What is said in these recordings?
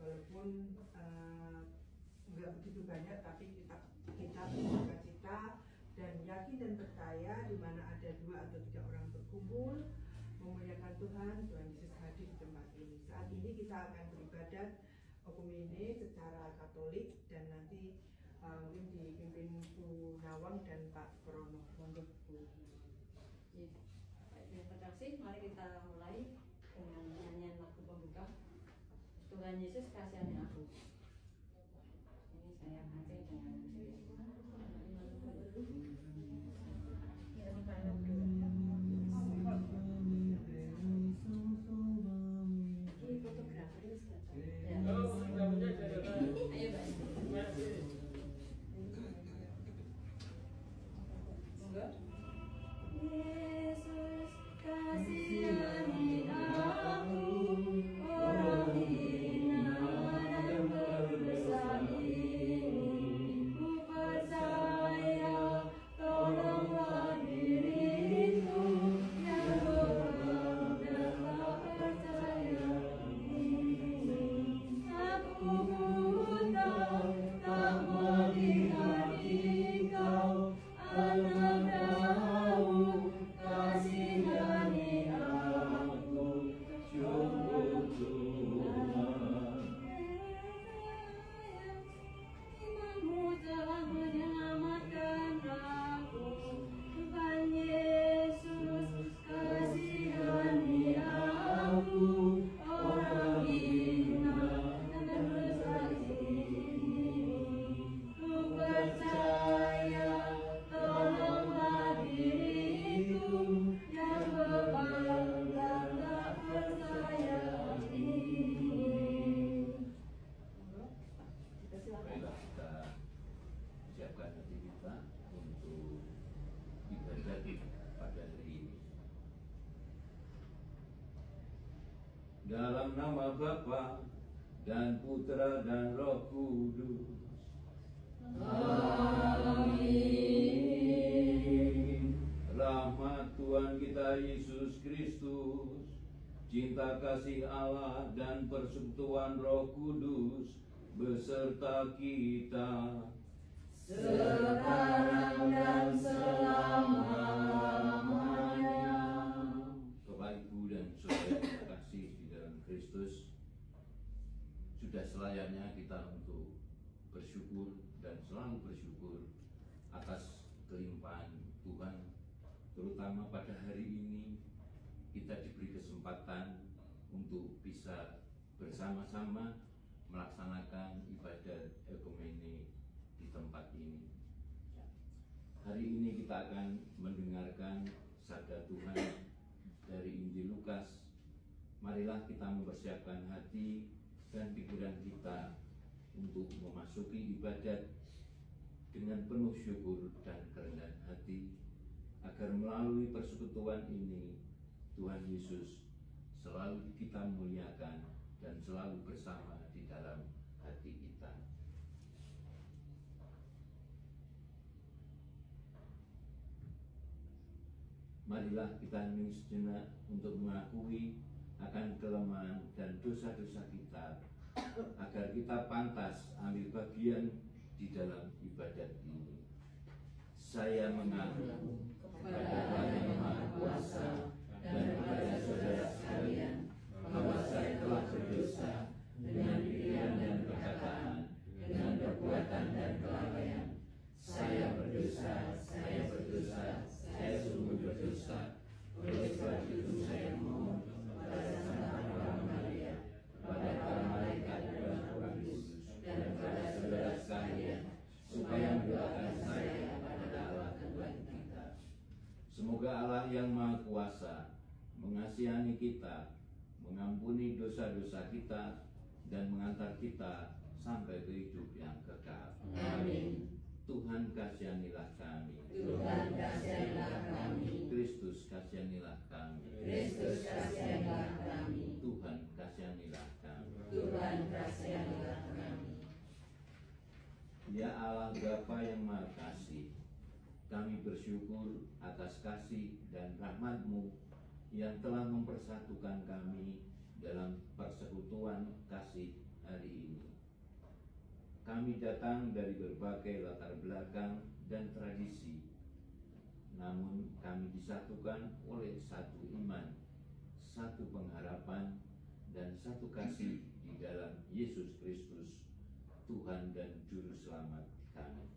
walaupun nggak begitu banyak, tapi kita bersuka-cita dan yakin dan percaya di mana ada 2 atau 3 orang berkumpul memuliakan Tuhan, Tuhan Yesus hadir di tempat ini. Saat ini kita akan beribadat Okumene secara Katolik dan nanti mungkin dipimpin Bu Nawang dan Pak Prono. Monggo Bu. Ya, terima kasih. Mari kita mulai dengan nyanyian lagu pembuka. Tuhan Yesus kasihani aku. Ini saya pakai dengan fotografer. Ya. Ayo, Pak. Monggo. Yesus kasihani aku, orang hina dan berdosa ini. Ku percaya, tolonglah diriku yang bodoh dan tak percaya ini. Aku buta, tak melihat Engkau, anak tahu kasihani aku, cukup Tuhan. Imanmu telah menyelamatkan aku, Tuhan Yesus kasihani aku, orang hina dan berdosa ini. Ku percaya, tolonglah diriku yang beban dan tak percaya ini. Baiklah, kita siapkan hati kita untuk ibadat pada hari ini. Dalam nama Bapa dan Putra dan Roh Kudus. Amin. Rahmat Tuhan kita Yesus Kristus, cinta kasih Allah dan persekutuan Roh Kudus beserta kita Sekarang dan selama-lamanya. Bapak, Ibu, dan saudara yang kasih di dalam Kristus, sudah selayaknya kita untuk bersyukur dan selalu bersyukur atas kelimpahan Tuhan, terutama pada hari ini kita diberi kesempatan untuk bisa bersama-sama melaksanakan ibadat ekumene di tempat ini. Hari ini kita akan mendengarkan sabda Tuhan dari Injil Lukas. Marilah kita mempersiapkan hati dan pikiran kita untuk memasuki ibadat dengan penuh syukur dan kerendahan hati, agar melalui persekutuan ini Tuhan Yesus selalu kita muliakan dan selalu bersama di dalam hati kita. Marilah kita hening sejenak untuk mengakui akan kelemahan dan dosa-dosa kita, agar kita pantas ambil bagian di dalam ibadat ini. Saya mengaku kepada Allah yang Maha Kuasa dan kepada saudara sekalian bahwa saya telah berdosa dengan pikiran dan perkataan, dengan perbuatan dan kelalaian. Saya berdosa, saya sungguh berdosa. Oleh sebab itu saya mohon kepada Santa Maria, kepada para malaikat dan Roh Kudus, dan kepada saudara sekalian, supaya mendoakan saya pada Allah Tuhan kita. Semoga Allah yang Maha Kuasa mengasihani kita, mengampuni dosa-dosa kita, dan mengantar kita sampai ke hidup yang kekal. Amin. Tuhan kasihanilah kami. Tuhan kasihanilah kami. Kristus kasihanilah kami. Kristus kasihanilah kami. Tuhan kasihanilah kami. Tuhan kasihanilah kami. Ya Allah Bapa yang Maha Kasih, kami bersyukur atas kasih dan rahmat-Mu yang telah mempersatukan kami dalam persekutuan kasih hari ini. Kami datang dari berbagai latar belakang dan tradisi, namun kami disatukan oleh satu iman, satu pengharapan, dan satu kasih di dalam Yesus Kristus, Tuhan dan Juru Selamat kami.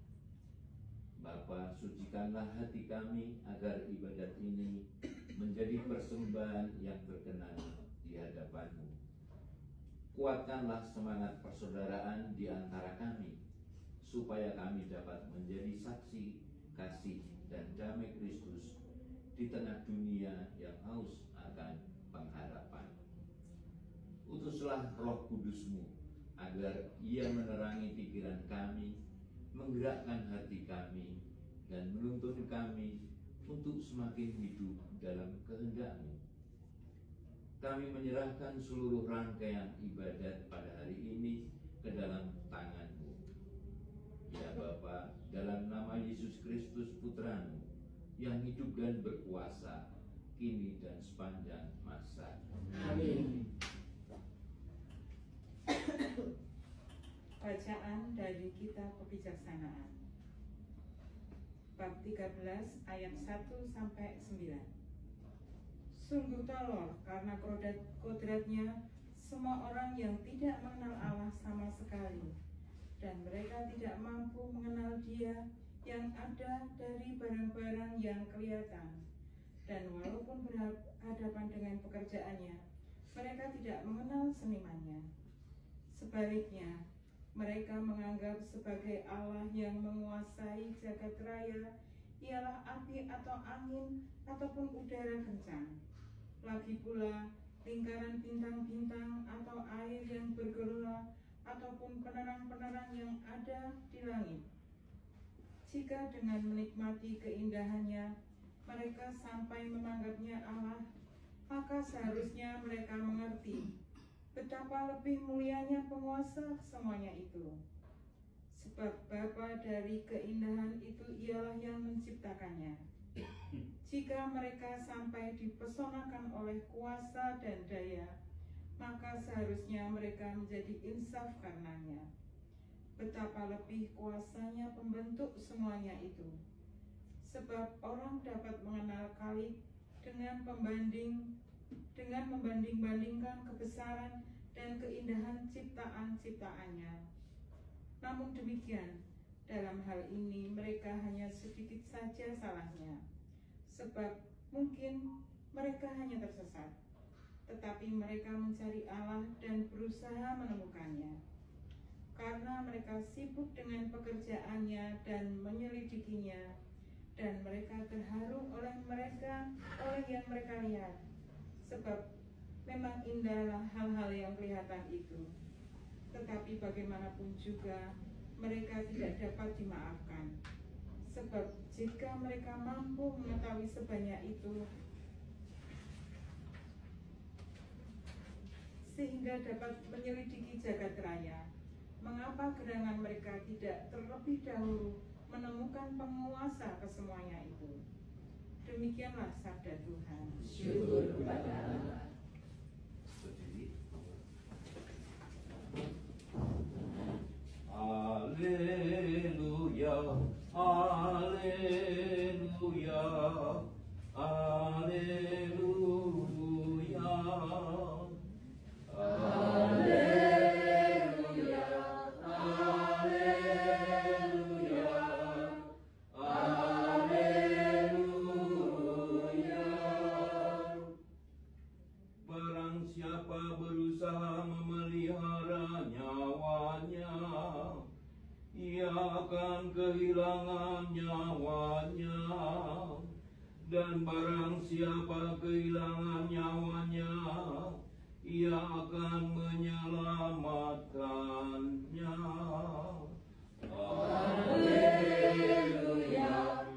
Bapa, sucikanlah hati kami agar ibadat ini menjadi persembahan yang berkenan di hadapan-Mu. Kuatkanlah semangat persaudaraan di antara kami, supaya kami dapat menjadi saksi kasih dan damai Kristus di tengah dunia yang haus akan pengharapan. Utuslah Roh Kudus-Mu agar Ia menerangi pikiran kami, menggerakkan hati kami, dan menuntun kami untuk semakin hidup dalam kehendak-Mu. Kami menyerahkan seluruh rangkaian ibadat pada hari ini ke dalam tangan-Mu. Ya Bapa, dalam nama Yesus Kristus Putra-Mu, yang hidup dan berkuasa, kini dan sepanjang masa. Amin. Bacaan dari Kitab Kebijaksanaan Bab 13 ayat 1 sampai 9. Sungguh tolol karena kodratnya semua orang yang tidak mengenal Allah sama sekali, dan mereka tidak mampu mengenal Dia yang ada dari barang-barang yang kelihatan. Dan walaupun berhadapan dengan pekerjaannya, mereka tidak mengenal senimannya. Sebaliknya, mereka menganggap sebagai Allah yang menguasai jagat raya ialah api atau angin ataupun udara kencang. Lagi pula lingkaran bintang-bintang atau air yang bergelora ataupun penerang-penerang yang ada di langit. Jika dengan menikmati keindahannya mereka sampai menganggapnya Allah, maka seharusnya mereka mengerti betapa lebih mulianya penguasa semuanya itu. Sebab Bapa dari keindahan itu ialah yang menciptakannya. Jika mereka sampai dipesonakan oleh kuasa dan daya, maka seharusnya mereka menjadi insaf karenanya. Betapa lebih kuasanya pembentuk semuanya itu. Sebab orang dapat mengenal Khalik dengan membanding-bandingkan kebesaran dan keindahan ciptaan-ciptaannya. Namun demikian, dalam hal ini mereka hanya sedikit saja salahnya, sebab mungkin mereka hanya tersesat, tetapi mereka mencari Allah dan berusaha menemukannya. Karena mereka sibuk dengan pekerjaannya dan menyelidikinya, dan mereka terharu oleh yang mereka lihat. Sebab memang indahlah hal-hal yang kelihatan itu. Tetapi bagaimanapun juga mereka tidak dapat dimaafkan. Sebab jika mereka mampu mengetahui sebanyak itu, sehingga dapat menyelidiki jagat raya, mengapa gerangan mereka tidak terlebih dahulu menemukan penguasa kesemuanya itu? Demikianlah sabda Tuhan. Syukur kepada Allah. Berdiri. Haleluya, haleluya, haleluya, haleluya, haleluya, haleluya. Barang siapa berusaha memelihara nyawanya, ia akan kehilangan nyawanya. Dan barang siapa kehilangan nyawanya, ia akan menyelamatkannya. Haleluya,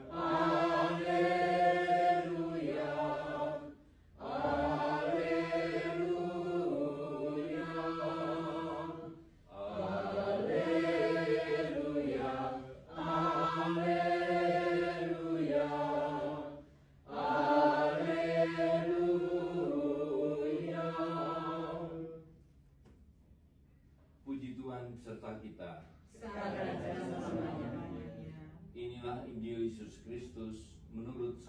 haleluya, haleluya, haleluya, haleluya, haleluya.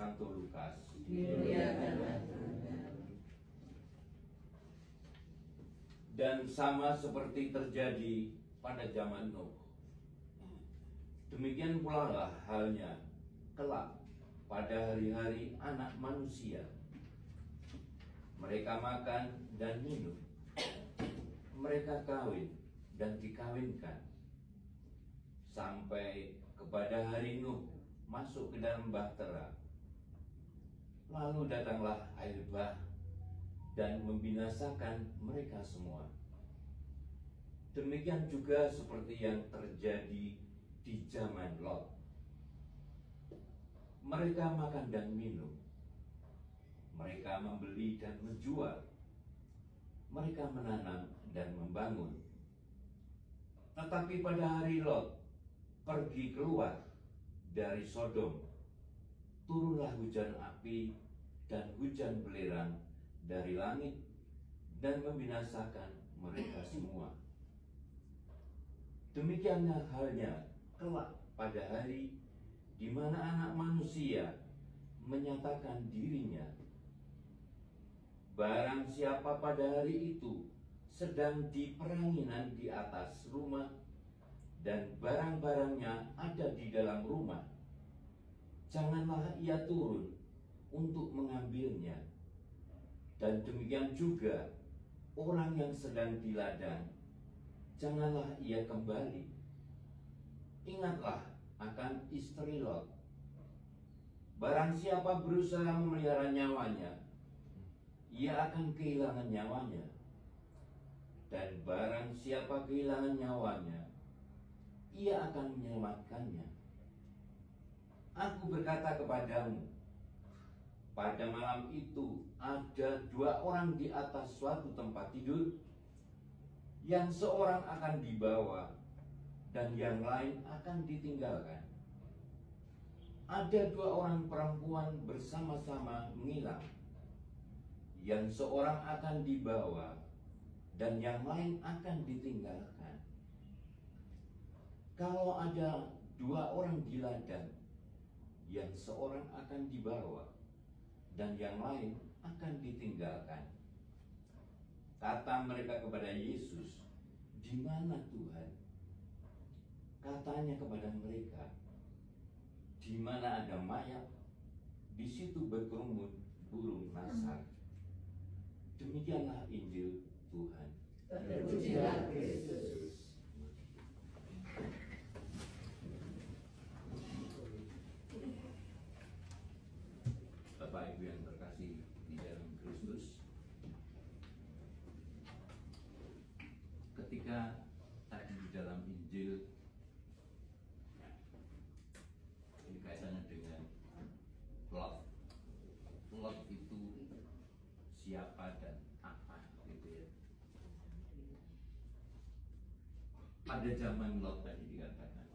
Santo Lukas. Dimuliakanlah Tuhan. Dan sama seperti terjadi pada zaman Nuh, demikian pula lah halnya kelak pada hari-hari anak manusia. Mereka makan dan minum, mereka kawin dan dikawinkan, sampai kepada hari Nuh masuk ke dalam bahtera. Lalu datanglah air bah dan membinasakan mereka semua. Demikian juga seperti yang terjadi di zaman Lot. Mereka makan dan minum, mereka membeli dan menjual, mereka menanam dan membangun. Tetapi pada hari Lot pergi keluar dari Sodom, turunlah hujan api dan hujan belerang dari langit dan membinasakan mereka semua. Demikianlah halnya kelak pada hari di mana anak manusia menyatakan dirinya. Barang siapa pada hari itu sedang di peranginan di atas rumah dan barang-barangnya ada di dalam rumah, janganlah ia turun untuk mengambilnya. Dan demikian juga orang yang sedang di ladang, janganlah ia kembali. Ingatlah akan istri Lot. Barang siapa berusaha memelihara nyawanya, ia akan kehilangan nyawanya. Dan barang siapa kehilangan nyawanya, ia akan menyelamatkannya. Aku berkata kepadamu, pada malam itu ada dua orang di atas suatu tempat tidur, yang seorang akan dibawa dan yang lain akan ditinggalkan. Ada dua orang perempuan bersama-sama mengilang, yang seorang akan dibawa dan yang lain akan ditinggalkan. Kalau ada dua orang di ladang, yang seorang akan dibawa dan yang lain akan ditinggalkan. Kata mereka kepada Yesus, "Di mana Tuhan?" Katanya kepada mereka, "Di mana ada mayat, di situ berkerumun burung nasar." Demikianlah Injil Tuhan. Terpujilah Kristus. Bapak Ibu yang terkasih di dalam Kristus, ketika tadi di dalam Injil ini kaitannya dengan Lot. Lot itu siapa dan apa, gitu ya. Pada zaman Lot tadi dikatakan,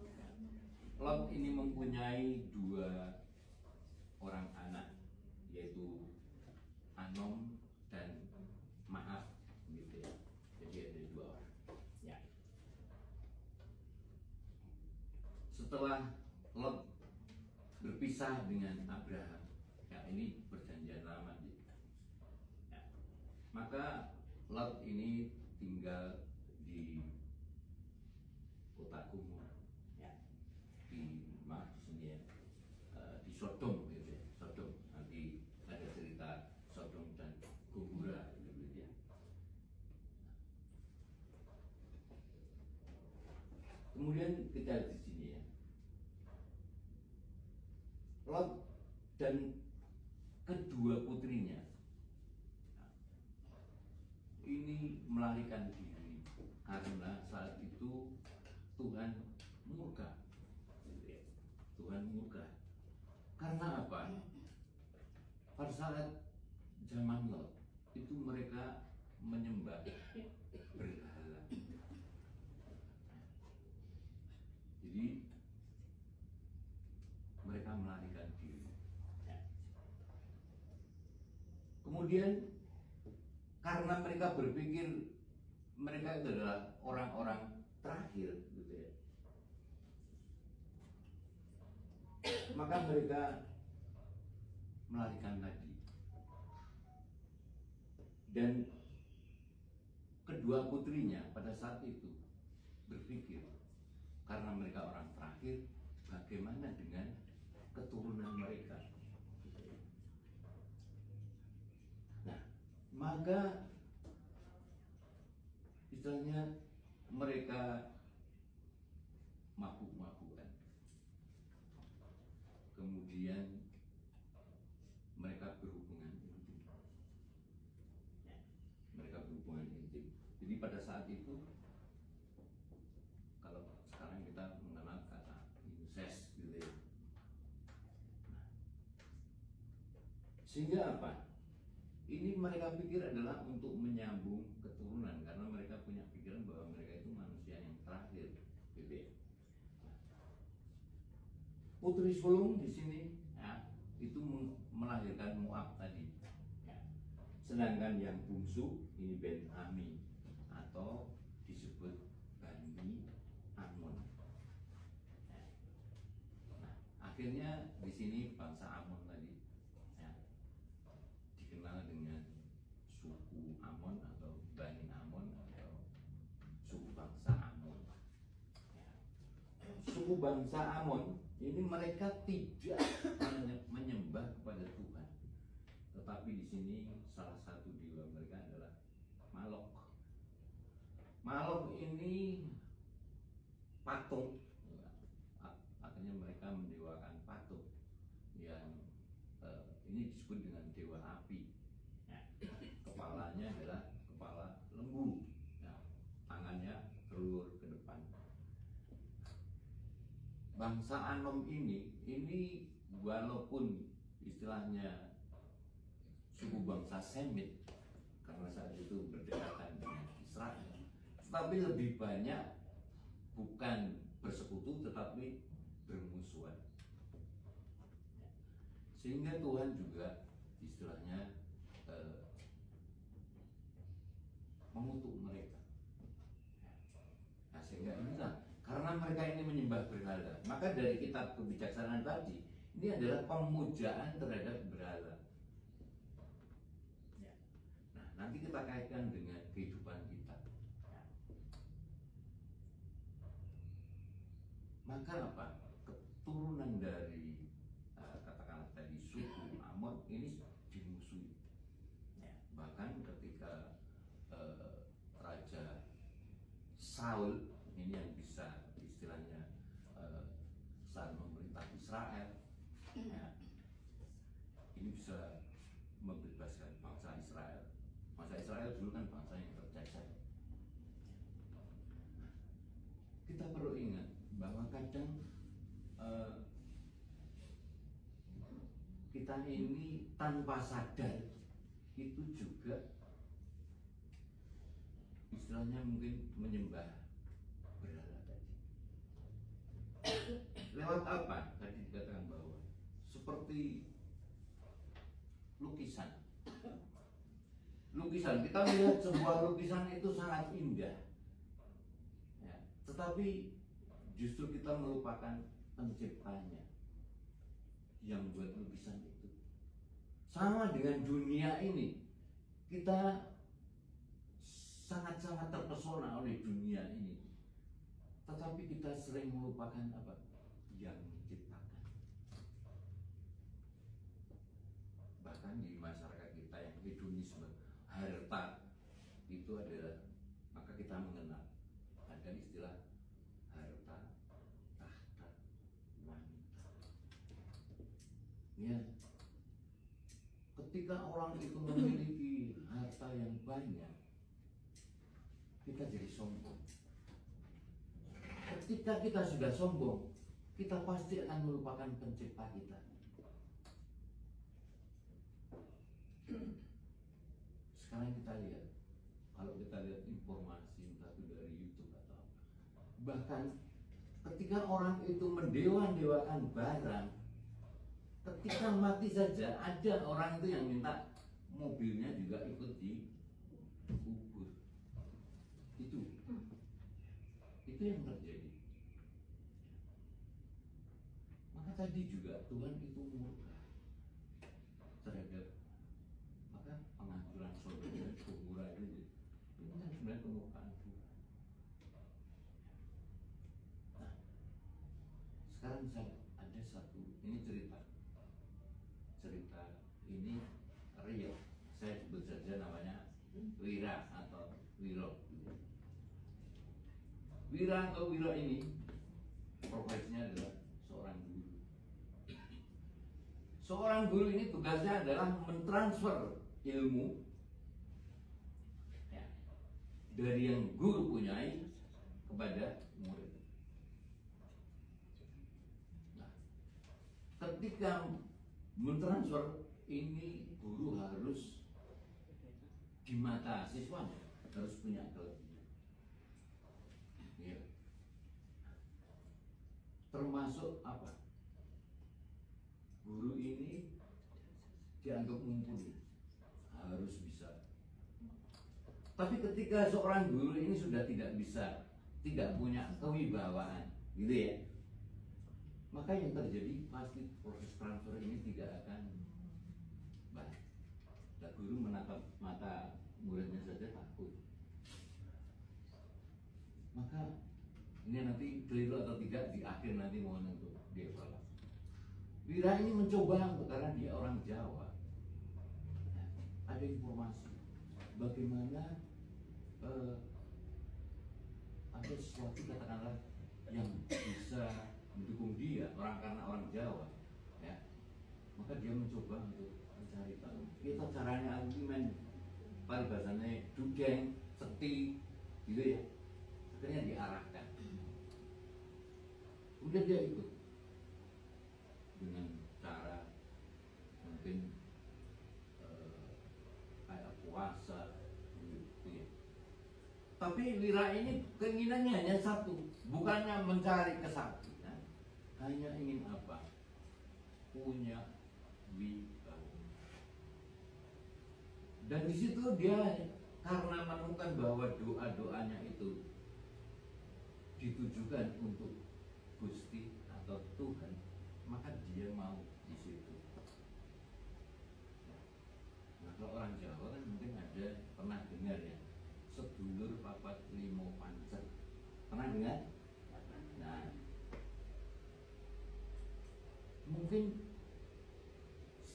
Lot ini mempunyai dua orang anak, yaitu Anom dan Maaf, gitu ya. Jadi ada dua orang. Ya. Setelah Lot berpisah dengan Abraham, ya ini perjanjian lama, ya, maka Lot ini tinggal di kota kumuh, ya, di sini ya, di Sodom, gitu ya. Sodom, nanti ada cerita Sodom dan Gomora, gitu ya. Kemudian kita di sini ya, Lot dan kedua putrinya ini melarikan diri karena saat itu Tuhan murka, gitu ya. Tuhan murka karena apa? Pada saat zaman Lot itu mereka menyembah berhala. Jadi mereka melarikan diri. Kemudian karena mereka berpikir mereka itu adalah orang-orang terakhir, gitu ya, maka mereka melarikan tadi. Dan kedua putrinya pada saat itu berpikir, karena mereka orang terakhir, bagaimana dengan keturunan mereka? Nah, maka istilahnya mereka mabuk-mabukan. Kemudian mereka berhubungan intim. Mereka berhubungan intim. Jadi pada saat itu, kalau sekarang kita mengenal kata incest gitu ya. Nah, sehingga apa? Ini mereka pikir adalah untuk menyambung keturunan, karena mereka punya pikiran bahwa mereka itu manusia yang terakhir, gitu ya. Putri sulung di sini ya, itu melahirkan Moab tadi. Ya. Sedangkan yang bungsu ini Ben-Ami atau disebut Bani Amon. Ya. Nah, akhirnya di sini bangsa Amon tadi ya, dikenal dengan suku Amon atau Bani Amon atau suku bangsa Amon. Ya. Suku bangsa Amon ini mereka tidak menyembah kepada Tuhan, tetapi di sini salah satu dewa mereka adalah Malok. Malok ini patung, artinya mereka mendewakan patung yang ini disebut dengan dewa api. Ya. Kepalanya adalah kepala lembu, ya. Tangannya telur ke depan. Bangsa Anom ini walaupun istilahnya suku bangsa Semit, karena saat itu berdekatan dengan Israel, tetapi lebih banyak bukan bersekutu tetapi bermusuhan. Sehingga Tuhan juga istilahnya mengutuk mereka. Nah, sehingga inilah karena mereka ini menyembah berhala, maka dari kitab kebijaksanaan tadi ini adalah pemujaan terhadap berhala. Ya. Nah, nanti kita kaitkan dengan kehidupan kita. Ya. Maka apa? Keturunan dari katakanlah tadi suku Amon ini dimusuhi. Ya. Bahkan ketika Raja Saul ini yang bisa istilahnya saat memerintah Israel, ya, ini bisa membebaskan bangsa Israel. Bangsa Israel dulu kan bangsa yang terjajah. Kita perlu ingat bahwa kadang kita ini tanpa sadar itu juga istilahnya mungkin menyembah berhala tadi. Lewat apa? Tadi dikatakan bahwa seperti lukisan. Lukisan, kita melihat sebuah lukisan itu sangat indah, ya, tetapi justru kita melupakan penciptanya yang buat lukisan itu. Sama dengan dunia ini, kita sangat-sangat terpesona oleh dunia ini, tetapi kita sering melupakan apa? Yang menciptakan. Bahkan di masyarakat kita yang hedonisme, harta itu adalah, maka kita mengenal ada istilah harta, tahta, wanita. Ya, ketika orang itu memiliki harta yang banyak, kita jadi sombong. Ketika kita sudah sombong, kita pasti akan melupakan pencipta kita. Sekarang kita lihat, kalau kita lihat informasi entah itu dari YouTube atau apa, bahkan ketika orang itu mendewa-dewakan barang, ketika mati saja ada orang itu yang minta mobilnya juga ikut dikubur. Itu yang terjadi. Maka tadi juga Tuhan itu murka. satu, ini cerita ini real. Saya sebut saja namanya Wira atau Wiro. Wira atau Wiro ini profesinya adalah seorang guru. Seorang guru ini tugasnya adalah mentransfer ilmu ya, dari yang guru punyai kepada murid. Nah, ketika mentransfer ini, guru harus di mata siswanya harus punya kelebihan. Ya. Termasuk apa? Guru ini dianggap mumpuni, harus bisa. Tapi ketika seorang guru ini sudah tidak bisa, tidak punya kewibawaan, gitu ya, maka yang terjadi pasti proses transfer ini tidak akan baik. Nah, guru menatap mata muridnya saja takut. Maka ini nanti keliru atau tidak di akhir nanti mohon untuk dievaluasi. Wira ini mencoba karena dia orang Jawa. Nah, ada informasi bagaimana ada sesuatu katakanlah yang bisa mendukung dia karena orang Jawa, ya. Maka dia mencoba untuk mencari tahu. Kita caranya argumen, paribasanya dugeng, sekti, gitu ya. Akhirnya diarahkan. Kemudian dia ikut dengan cara mungkin kayak puasa, gitu ya. Tapi Wira ini keinginannya hanya satu, bukannya mencari kesaktian, hanya ingin apa? Punya wibawa. Dan di situ dia karena menemukan bahwa doa-doanya itu ditujukan untuk Gusti atau Tuhan, maka dia mau di situ. Nah, kalau orang Jawa kan mungkin ada pernah dengar ya, sedulur papat limo pancer. Pernah dengar? Nah, mungkin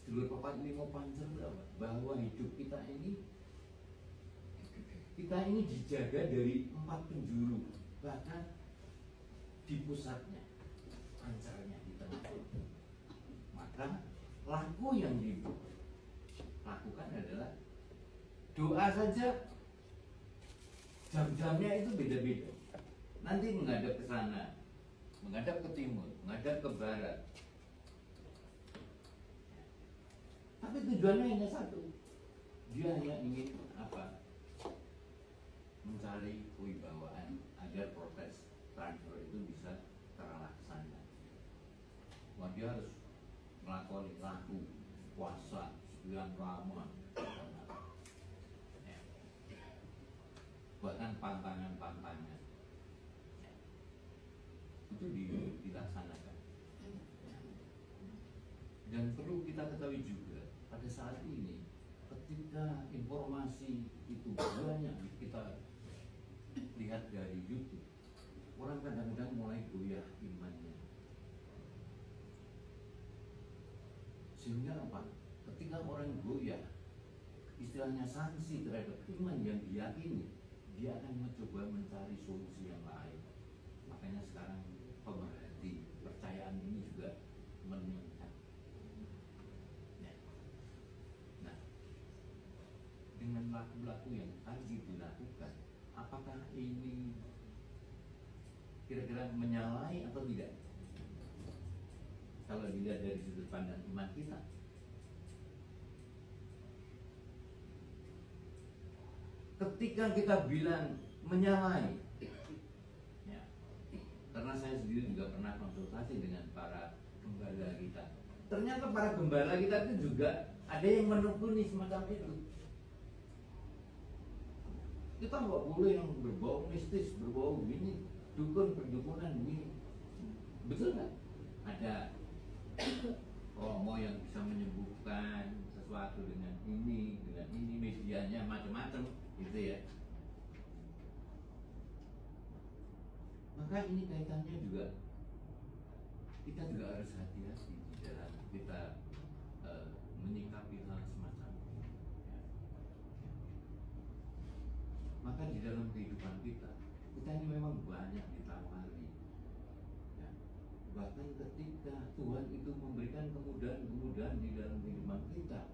sedulur papat limo pancer itu apa? Bahwa hidup kita ini dijaga dari 4 penjuru, bahkan di pusatnya, pancarnya di tengah. Maka laku yang dilakukan adalah doa saja. Jam-jamnya itu beda-beda. Nanti menghadap ke sana, menghadap ke timur, menghadap ke barat. Tapi tujuannya hanya satu. Dia hanya ingin apa? Mencari kewibawaan agar proses transfer itu bisa terlaksana. Wah, dia harus melakukan laku, puasa, sekian lama, ya. Bahkan pantangan-pantangan, ya. Itu dilaksanakan. Dan perlu kita ketahui juga pada saat ini, ketika informasi itu banyak kita lihat dari YouTube, orang kadang-kadang mulai goyah imannya. Sehingga apa? Ketika orang goyah, istilahnya sanksi terhadap iman yang diyakini, dia akan mencoba mencari solusi yang lain. Makanya sekarang pemerhati percayaan ini juga meningkat. Nah, dengan laku-laku yang tadi dilakukan, apakah ini kira-kira menyalahi atau tidak? Kalau dilihat dari sudut pandang iman kita, ketika kita bilang menyalahi, ya, karena saya sendiri juga pernah konsultasi dengan para gembala kita. Ternyata para gembala kita itu juga ada yang menekuni semacam itu. Kita nggak boleh yang berbau mistis, berbau gini, dukun, perdukunan gini. Betul nggak? Ada romo yang bisa menyembuhkan sesuatu dengan ini, medianya macam-macam, gitu ya. Maka ini kaitannya juga kita juga harus hati-hati di dalam kita menyikapi hal semacam ini. Ya. Maka di dalam kehidupan kita ini memang banyak ditawari. Ya. Bahkan ketika Tuhan itu memberikan kemudahan-kemudahan di dalam kehidupan kita,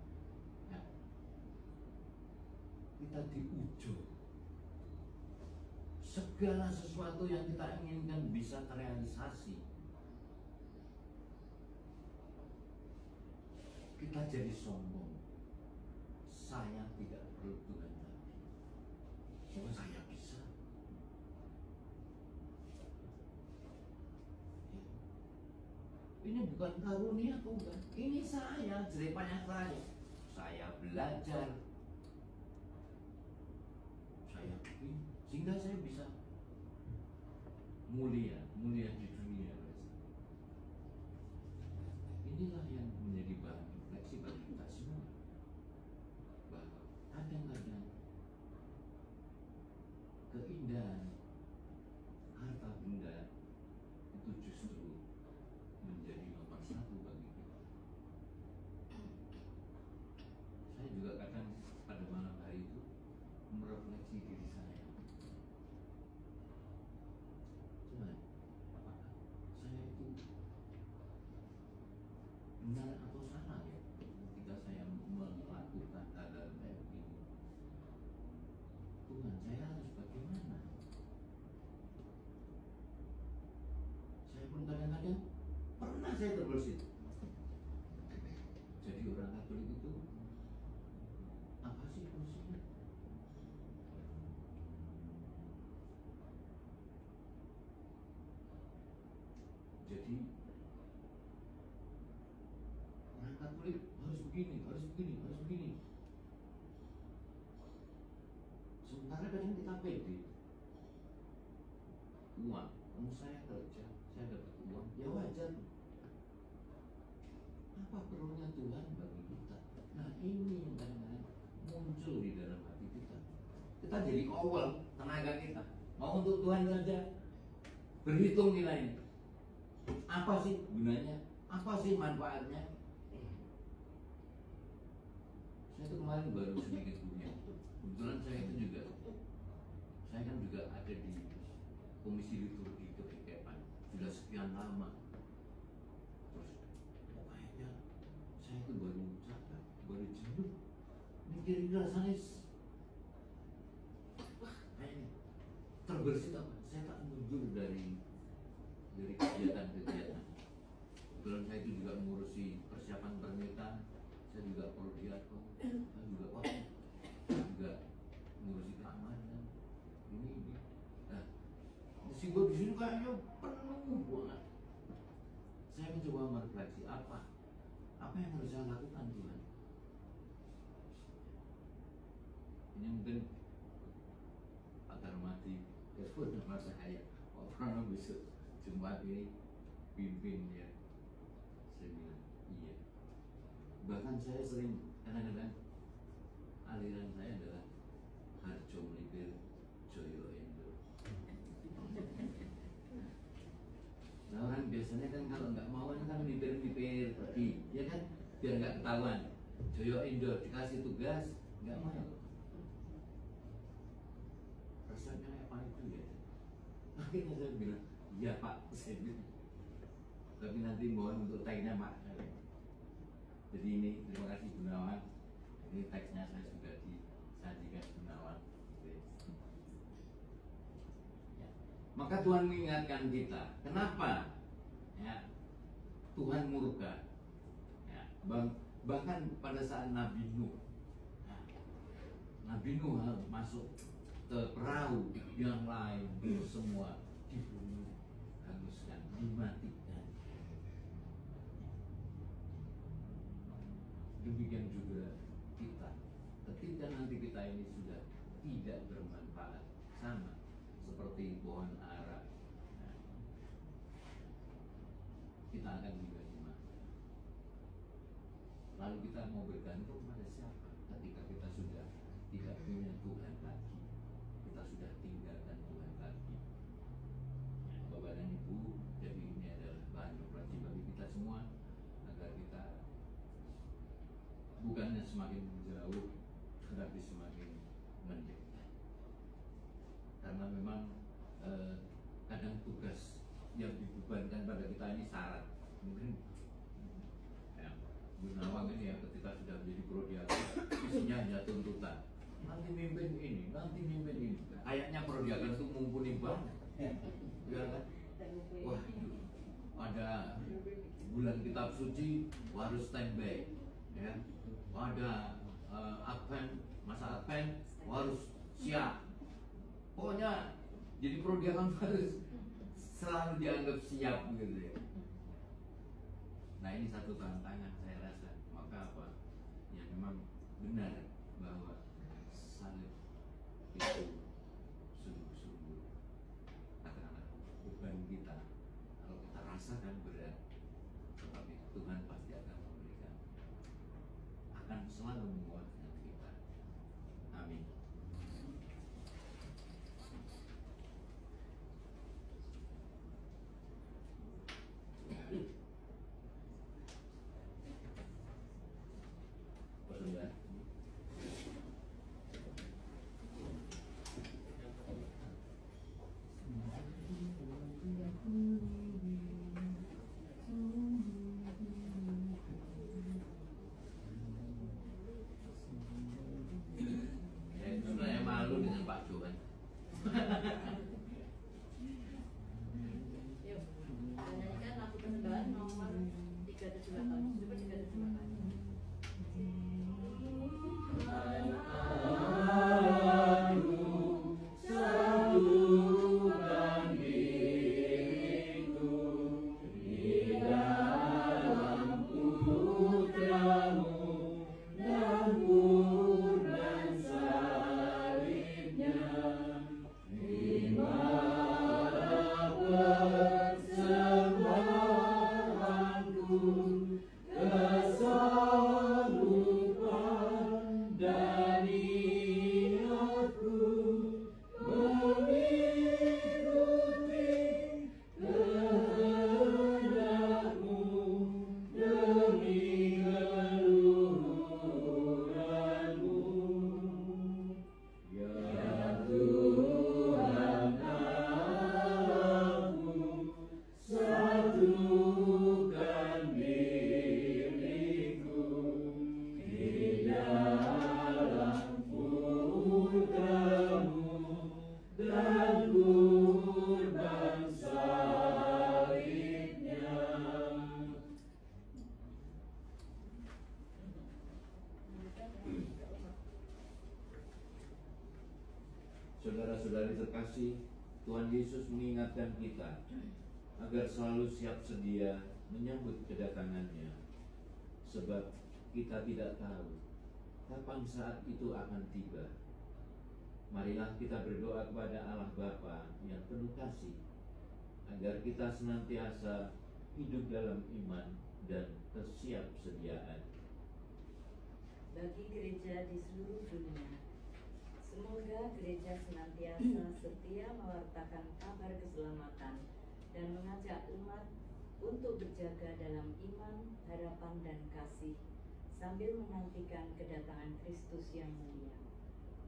ya, kita diuji. Segala sesuatu yang kita inginkan bisa terrealisasi. Kita jadi sombong. Saya tidak perlu Tuhan lagi. Oh, saya bisa. Ini bukan karunia Tuhan. Ini saya, jeripaya saya. Saya belajar. Saya begini, sehingga saya bisa mulia di dunia. Inilah yang menjadi bahan refleksi bagi kita semua, bahwa kadang-kadang keindahan harta benda itu justru menjadi nomor satu bagi kita. Saya juga kadang pada malam hari itu merefleksi diri saya. Tuhan, apakah saya itu benar atau salah ya ketika saya melakukan hal kayak begini? Tuhan, saya harus bagaimana? Saya pun kadang-kadang pernah saya terbesit. Jadi orang Katolik itu apa sih fungsinya? Jadi orang Katolik harus begini, harus begini, harus begini. Sementara kadang kita pede. Uang, saya kerja, saya dapat uang, ya wajar. Apa perlunya Tuhan bagi kita? Nah, ini yang kadang-kadang muncul di dalam hati kita. Kita jadi awal tenaga kita mau untuk Tuhan saja. Berhitung nilainya. Apa sih gunanya? Apa sih manfaatnya? Saya itu kemarin baru sedikit punya. Kebetulan saya itu juga, saya kan juga ada di komisi liturgi kehidupan sudah sekian lama. Terus kayaknya saya itu baru capek, baru jenuh. Mikirin rasanya, wah kayaknya terbersit apa? Saya tak mundur dari kegiatan-kegiatan. Kebetulan saya itu juga mengurusi persiapan pernikahan. Saya juga perlu diatur. Saya juga mengurusi keamanan. Ini. Nah, sehingga di sini kayaknya penuh banget. Saya mencoba merefleksi apa yang harus saya lakukan Tuhan. Ini mungkin agar mati telepon sama saya. Orang besok Jumat ini pimpin ya. Saya bilang iya. Bahkan saya sering kadang-kadang aliran saya adalah Harjo Melipir Joyo Endo. Nah, orang biasanya kan kalau nggak mau kan melipir pergi, ya kan, biar nggak ketahuan. Joyo Endo dikasih tugas nggak mau. Rasanya apa itu ya? Akhirnya saya bilang, iya Pak, saya bilang. Tapi nanti mohon untuk tagnya Pak. Jadi ini terima kasih Gunawan. Ini teksnya saya sudah disajikan Gunawan. Ya. Maka Tuhan mengingatkan kita. Kenapa? Ya, Tuhan murka. Ya, bahkan pada saat Nabi Nuh, ya, Nabi Nuh masuk ke perahu yang lain, semua dibunuh, hanguskan, dimatikan. Demikian juga kita, ketika nanti kita ini sudah tidak bermanfaat, sama seperti pohon ara, nah, kita akan juga dimakan. Lalu kita mau bergantung pada siapa? Ketika kita sudah tidak punya Tuhan lagi, kita sudah tinggalkan Tuhan lagi. Bapak dan Ibu, jadi ini adalah bahan refleksi bagi bukannya semakin jauh, tetapi semakin mendekat. Karena memang kadang tugas yang dibebankan pada kita ini syarat. Mungkin ya, Bu Nawang ini ya ketika sudah menjadi prodiaga, isinya hanya tuntutan. Nanti mimpin ini, nanti mimpin ini. Kayaknya prodiaga itu mumpuni banget. Ya kan? Wah, ada bulan kitab suci harus standby, ya. Ada Advent, masa Advent harus siap. Pokoknya jadi prodiaga harus selalu dianggap siap gitu ya. Nah ini satu tantangan saya rasa. Maka apa? Ya memang benar bahwa salib itu sungguh-sungguh adalah beban kita. Kalau kita rasakan berat, tetapi Tuhan pasti akan memberikan, akan selalu menguatkan kita. Amin. Sebenarnya malu dengan Pak Johan. Yuk, kita nyanyikan lagu persembahan nomor 378. Coba 378. Saudara-saudari terkasih, Tuhan Yesus mengingatkan kita agar selalu siap sedia menyambut kedatangannya, sebab kita tidak tahu kapan saat itu akan tiba. Marilah kita berdoa kepada Allah Bapa yang penuh kasih, agar kita senantiasa hidup dalam iman dan kesiapsediaan. Bagi gereja di seluruh dunia, semoga gereja senantiasa setia mewartakan kabar keselamatan dan mengajak umat untuk berjaga dalam iman, harapan, dan kasih sambil menantikan kedatangan Kristus yang mulia.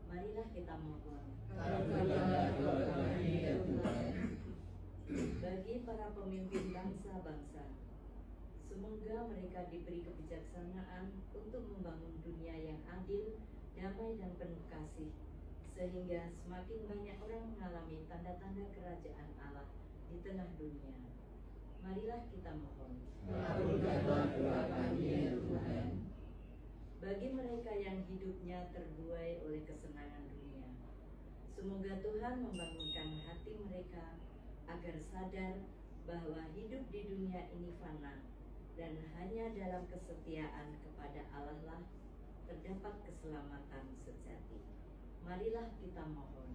Marilah kita mohon. Bagi para pemimpin bangsa-bangsa, semoga mereka diberi kebijaksanaan untuk membangun dunia yang adil, damai, dan penuh kasih, sehingga semakin banyak orang mengalami tanda-tanda kerajaan Allah di tengah dunia. Marilah kita mohon. Bagi mereka yang hidupnya terbuai oleh kesenangan dunia, semoga Tuhan membangunkan hati mereka agar sadar bahwa hidup di dunia ini fana dan hanya dalam kesetiaan kepada Allah lah terdapat keselamatan sejati. Marilah kita mohon.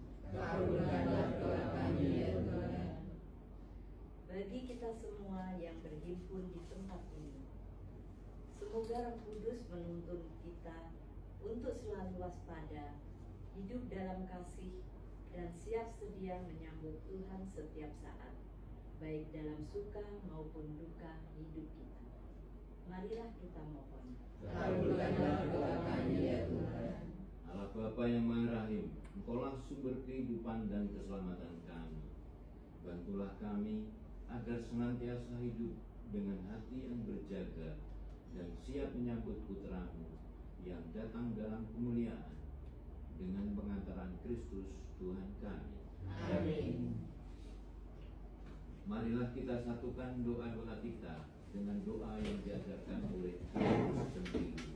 Bagi kita semua yang berhimpun di tempat ini, semoga Roh Kudus menuntun kita untuk selalu waspada, hidup dalam kasih, dan siap sedia menyambut Tuhan setiap saat, baik dalam suka maupun duka hidup kita. Mari marilah kita mohon. Kabulkanlah doa kami ya Tuhan. Allah Bapa yang Maha Rahim, Engkaulah sumber kehidupan dan keselamatan kami. Bantulah kami agar senantiasa hidup dengan hati yang berjaga dan siap menyambut putra-Mu yang datang dalam kemuliaan dengan pengantaran Kristus Tuhan kami. Amin. Marilah kita satukan doa-doa kita dengan doa yang diajarkan oleh Kristus sendiri.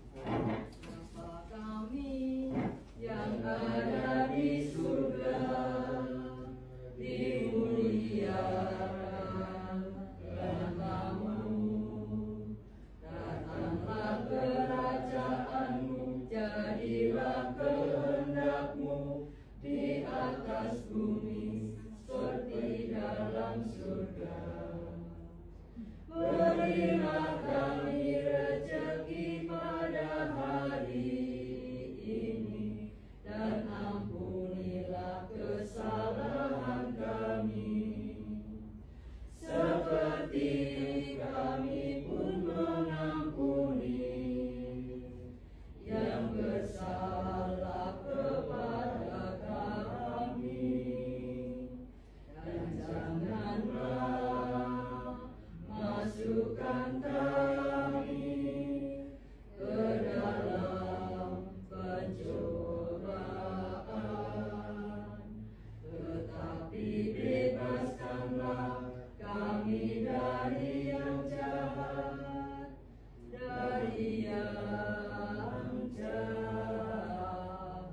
Bapa kami yang ada di surga, dimuliakan namamu, datanglah kerajaanmu, jadilah kehendakmu di atas bumi seperti dalam surga. Berilah kami rezeki pada hari ini, dan ampunilah kesalahan kami, seperti kami pun mengampuni yang bersalah kepada kami. Dan janganlah masukkan kami ke dalam pencobaan, tetapi bebaskanlah kami dari yang jahat, dari yang jahat.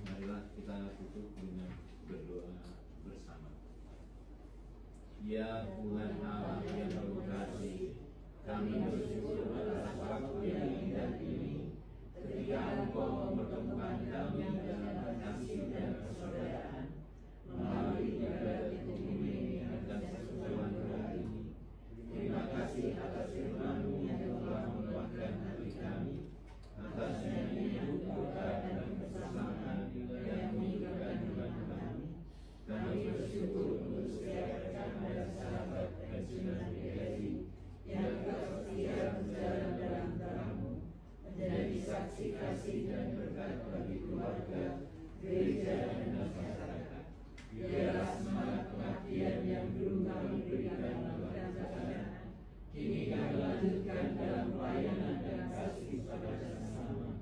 Marilah kita tutup dengan berdoa bersama. Ya Tuhan Allah yang penuh kasih, kami bersyukur atas waktu yang indah ini, ketika Engkau mempertemukan kami dalam kasih dan persaudaraan melalui ibadat ini dan persekutuan hari ini. Terima kasih atas firman-Mu yang telah menguatkan hati kami, atas nyanyian doa dan kebersamaan yang menghidupkan iman kami. Kami bersyukur untuk setiap rekan dan sahabat pensiunan PGRI yang tetap setia berjalan dalam terang-Mu, menjadi saksi kasih dan berkat bagi keluarga, gereja dan masyarakat. Biarlah semangat pengabdian yang dulu kami berikan dalam perjalanan, kini kami lanjutkan dalam pelayanan dan kasih pada sesama.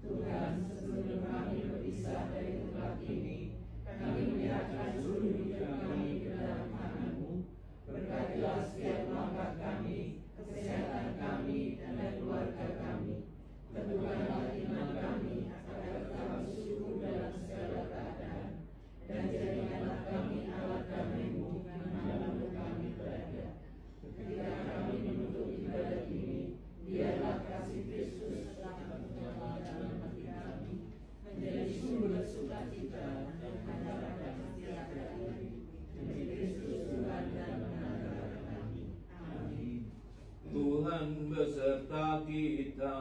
Tuhan, sebelum kami berpisah dari tempat ini, kami menyerahkan seluruh hidup kami ke dalam tangan-Mu. Berkatilah setiap langkah kami, kesehatan kami, dan keluarga kami. Teguhkanlah iman kami agar tetap bersyukur dalam segala keadaan, dan jadikanlah kami alat damai-Mu dimanapun kami berada. Ketika kami menutup ibadat ini, biarlah kasih Kristus tetap menyala dalam hati kami, menjadi sumber sukacita dan harapan setiap hari. Demi Kristus Tuhan dan Pengacara kami. Amin. Tuhan beserta kita,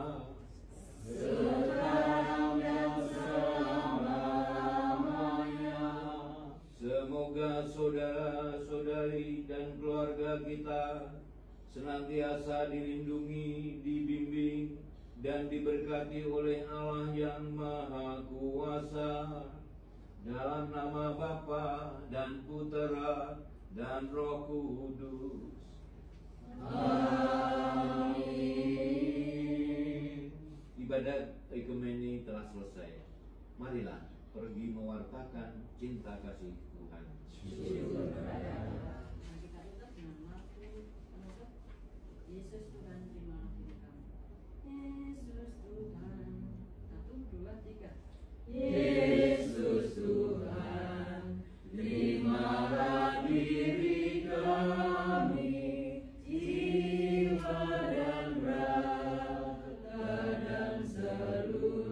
sekarang dan selama-lamanya. Semoga saudara-saudari dan keluarga kita senantiasa dilindungi, dibimbing, dan diberkati oleh Allah yang Maha Kuasa. Dalam nama Bapa dan Putera dan Roh Kudus. Amin. Ibadat ekumeni telah selesai. Marilah pergi mewartakan cinta kasih Tuhan. Syukur kepada Allah. Kita tutup namaku penutup. Yesus Tuhan, terima kasih kami. Yesus Tuhan. 1, 2, 3. Yesus Tuhan, terimalah diri kami, jiwa dan raga dan seluruh